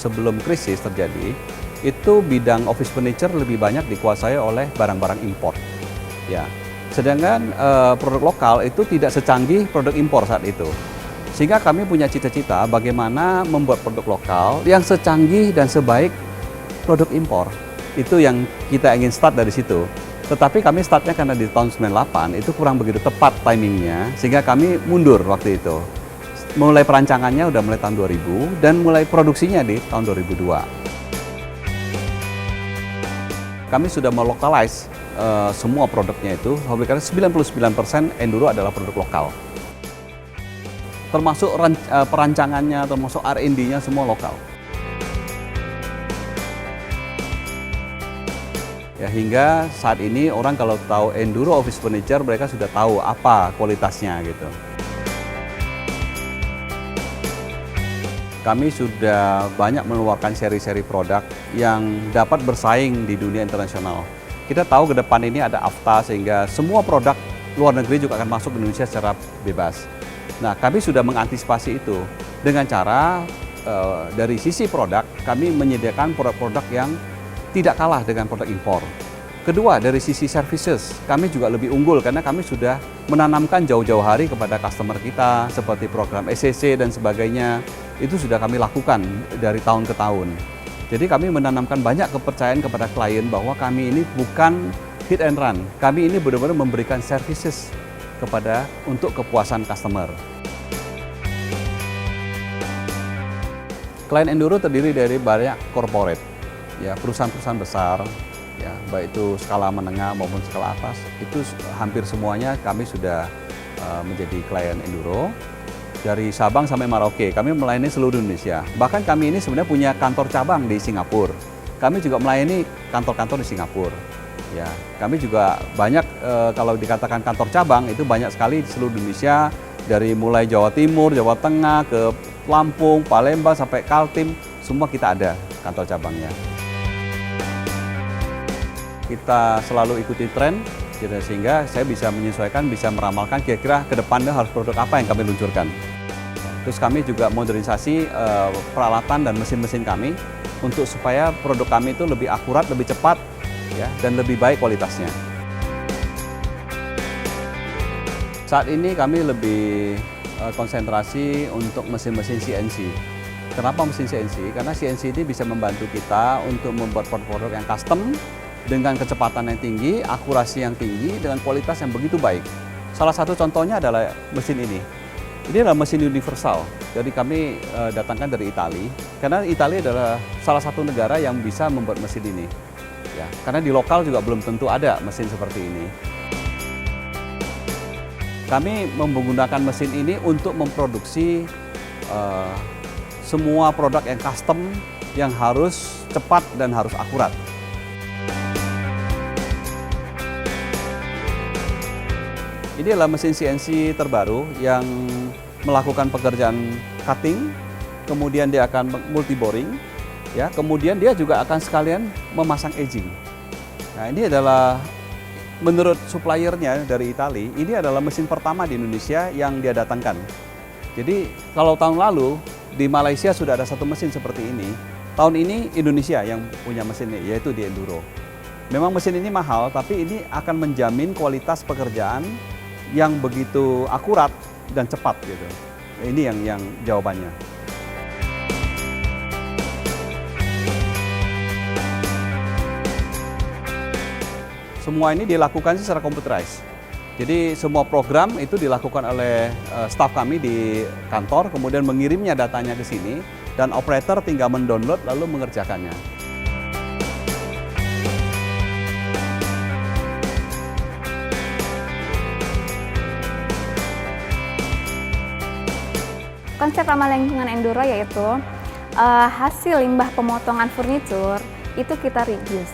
sebelum krisis terjadi, itu bidang office furniture lebih banyak dikuasai oleh barang-barang impor. Ya. Sedangkan produk lokal itu tidak secanggih produk impor saat itu. Sehingga kami punya cita-cita bagaimana membuat produk lokal yang secanggih dan sebaik produk impor. Itu yang kita ingin start dari situ. Tetapi kami startnya karena di tahun 98 itu kurang begitu tepat timingnya, sehingga kami mundur waktu itu. Mulai perancangannya udah mulai tahun 2000 dan mulai produksinya di tahun 2002. Kami sudah melokalize semua produknya itu, karena 99% Enduro adalah produk lokal. Termasuk perancangannya, termasuk R&D-nya semua lokal. Ya, hingga saat ini orang kalau tahu Enduro office furniture, mereka sudah tahu apa kualitasnya gitu. Kami sudah banyak mengeluarkan seri-seri produk yang dapat bersaing di dunia internasional. Kita tahu ke depan ini ada AFTA, sehingga semua produk luar negeri juga akan masuk ke Indonesia secara bebas. Nah, kami sudah mengantisipasi itu dengan cara dari sisi produk, kami menyediakan produk-produk yang tidak kalah dengan produk impor. Kedua, dari sisi services, kami juga lebih unggul karena kami sudah menanamkan jauh-jauh hari kepada customer kita, seperti program SCC dan sebagainya. Itu sudah kami lakukan dari tahun ke tahun. Jadi kami menanamkan banyak kepercayaan kepada klien bahwa kami ini bukan hit and run. Kami ini benar-benar memberikan services untuk kepuasan customer. Klien Enduro terdiri dari banyak corporate, ya, perusahaan-perusahaan besar, ya, baik itu skala menengah maupun skala atas, itu hampir semuanya kami sudah menjadi klien Enduro. Dari Sabang sampai Merauke, kami melayani seluruh Indonesia. Bahkan kami ini sebenarnya punya kantor cabang di Singapura. Kami juga melayani kantor-kantor di Singapura. Ya, kami juga banyak, kalau dikatakan kantor cabang, itu banyak sekali di seluruh Indonesia, dari mulai Jawa Timur, Jawa Tengah, ke Lampung, Palembang, sampai Kaltim, semua kita ada kantor cabangnya. Kita selalu ikuti tren, sehingga saya bisa menyesuaikan, bisa meramalkan kira-kira ke depannya harus produk apa yang kami luncurkan. Terus kami juga modernisasi peralatan dan mesin-mesin kami untuk supaya produk kami itu lebih akurat, lebih cepat, ya, dan lebih baik kualitasnya. Saat ini kami lebih konsentrasi untuk mesin-mesin CNC. Kenapa mesin CNC? Karena CNC ini bisa membantu kita untuk membuat produk-produk yang custom dengan kecepatan yang tinggi, akurasi yang tinggi, dengan kualitas yang begitu baik. Salah satu contohnya adalah mesin ini. Ini adalah mesin universal, jadi kami datangkan dari Italia, karena Italia adalah salah satu negara yang bisa membuat mesin ini. Ya, karena di lokal juga belum tentu ada mesin seperti ini. Kami menggunakan mesin ini untuk memproduksi semua produk yang custom, yang harus cepat dan harus akurat. Ini adalah mesin CNC terbaru yang melakukan pekerjaan cutting, kemudian dia akan multi boring, ya, kemudian dia juga akan sekalian memasang edging. Nah, ini adalah menurut suppliernya dari Italia, ini adalah mesin pertama di Indonesia yang dia datangkan. Jadi kalau tahun lalu di Malaysia sudah ada satu mesin seperti ini, tahun ini Indonesia yang punya mesin ini, yaitu di Enduro. Memang mesin ini mahal, tapi ini akan menjamin kualitas pekerjaan yang begitu akurat dan cepat gitu. Ini yang jawabannya. Semua ini dilakukan secara computerized. Jadi semua program itu dilakukan oleh staf kami di kantor, kemudian mengirimnya datanya ke sini, dan operator tinggal mendownload lalu mengerjakannya. Konsep ramah lingkungan Enduro yaitu hasil limbah pemotongan furnitur itu kita reuse,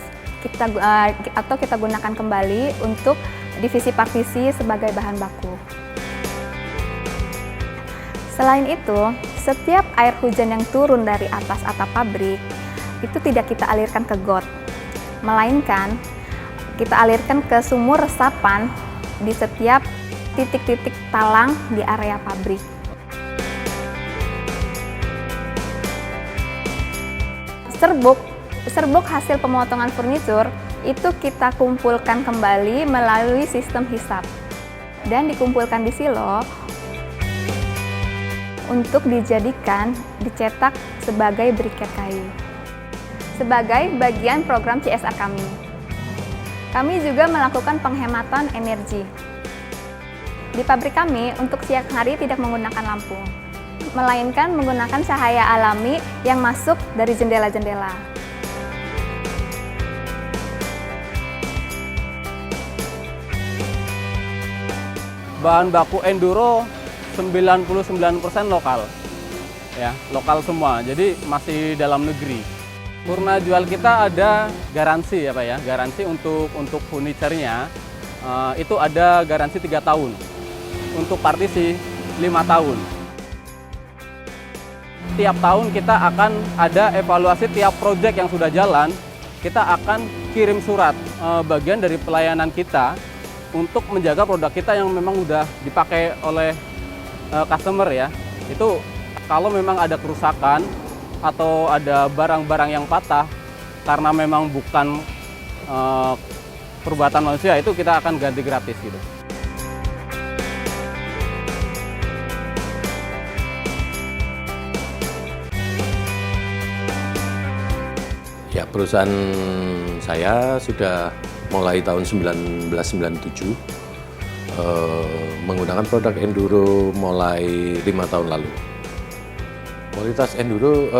atau kita gunakan kembali untuk divisi partisi sebagai bahan baku. Selain itu, setiap air hujan yang turun dari atas atap pabrik itu tidak kita alirkan ke got, melainkan kita alirkan ke sumur resapan di setiap titik-titik talang di area pabrik. Serbuk hasil pemotongan furnitur itu kita kumpulkan kembali melalui sistem hisap dan dikumpulkan di silo untuk dijadikan dicetak sebagai briket kayu. Sebagai bagian program CSR kami. Kami juga melakukan penghematan energi. Di pabrik kami untuk siang hari tidak menggunakan lampu, melainkan menggunakan cahaya alami yang masuk dari jendela-jendela. Bahan baku enduro 99% lokal, ya lokal semua. Jadi masih dalam negeri. Purna jual kita ada garansi ya Pak ya, garansi untuk furniturnya itu ada garansi 3 tahun, untuk partisi 5 tahun. Tiap tahun kita akan ada evaluasi tiap proyek yang sudah jalan, kita akan kirim surat bagian dari pelayanan kita untuk menjaga produk kita yang memang udah dipakai oleh customer ya. Itu kalau memang ada kerusakan atau ada barang-barang yang patah karena memang bukan perbuatan manusia, itu kita akan ganti gratis gitu. Ya, perusahaan saya sudah mulai tahun 1997 menggunakan produk enduro mulai 5 tahun lalu. Kualitas enduro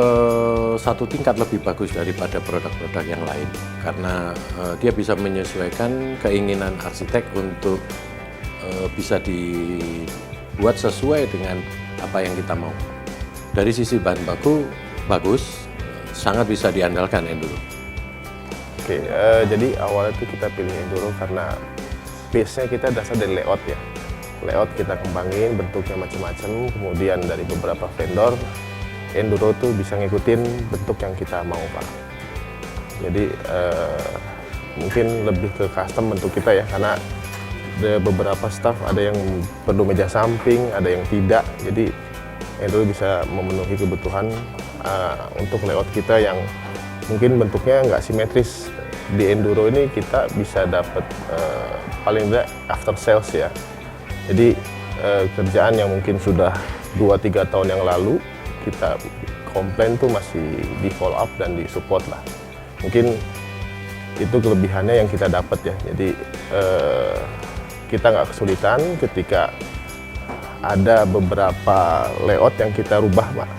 satu tingkat lebih bagus daripada produk-produk yang lain karena dia bisa menyesuaikan keinginan arsitek untuk bisa dibuat sesuai dengan apa yang kita mau. Dari sisi bahan baku bagus, sangat bisa diandalkan enduro. Oke, jadi awalnya itu kita pilih enduro karena base-nya kita dasar dari layout ya. Layout kita kembangin, bentuknya macam-macam, kemudian dari beberapa vendor, enduro tuh bisa ngikutin bentuk yang kita mau Pak. Jadi mungkin lebih ke custom bentuk kita ya, karena ada beberapa staff ada yang perlu meja samping, ada yang tidak. Jadi enduro bisa memenuhi kebutuhan untuk layout kita yang mungkin bentuknya nggak simetris. Di enduro ini kita bisa dapat paling tidak after sales ya. Jadi kerjaan yang mungkin sudah 2-3 tahun yang lalu kita komplain tuh masih di follow up dan di support lah. Mungkin itu kelebihannya yang kita dapat ya. Jadi kita nggak kesulitan ketika ada beberapa layout yang kita rubah Pak.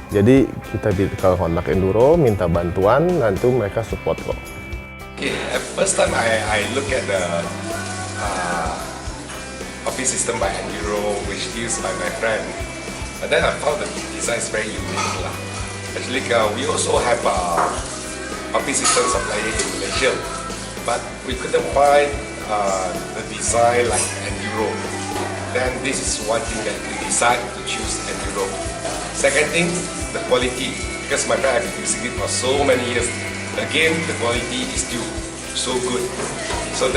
Jadi kita kalau kontak enduro minta bantuan, nanti mereka support kok. Okay, at first time I look at the office system by Enduro, which used by my friend. But then I found the design is very unique lah. Actually, we also have office system supplier in Malaysia, but we couldn't find the design like Enduro. Then this is one thing that we decided to choose Enduro. Second thing, the quality, because my friend has been using it for so many years. Again, the quality is still so good. So